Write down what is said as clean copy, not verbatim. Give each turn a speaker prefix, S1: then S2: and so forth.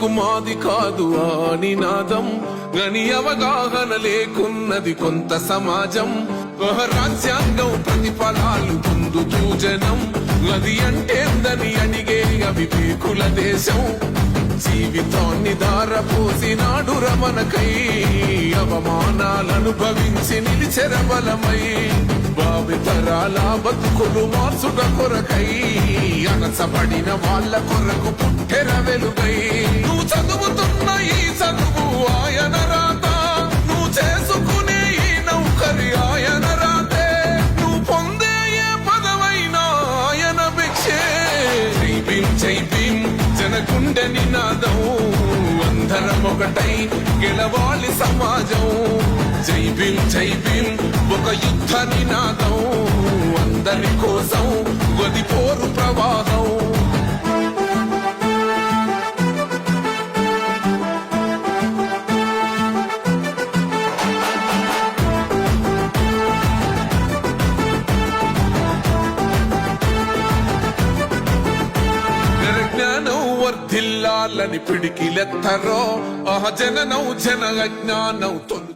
S1: బతుకు మాది కాదు ఆ నినాదం గని అవగాహన లేకున్నది కొంత సమాజం రాజ్యాంగం ప్రతిఫలాలు పొందుతూ జనం అది అంటేందని అడిగే అవివేకుల దేశం జీవితాన్ని దారపోసినాడు రమణకై అవమానాలనుభవించి నిలిచెరబలమై భావితరాల బతుకులు మార్చుట కొరకై అనసపడిన వాళ్ళ కొరకు పుట్టెర వెలుగై నువ్వు చదువుతున్న ఈ చదువు ఆయన రాత నువ్వు చేసుకునే ఈ నౌకరి ఆయన రాతే నువ్వు పొందే ఏ పదవైనా ఆయన భిక్షే జై భీం జై భీం జనగుండె నినాదం అందరం ఒకటై గెలవాలి సమాజం జై భీం ఒక యుద్ధ నినాదం అందరి కోసం గది పోరు ప్రవాహం వర్ధిల్లాలని పిడికిలెత్తరో జననం జన అజ్ఞానం తొలి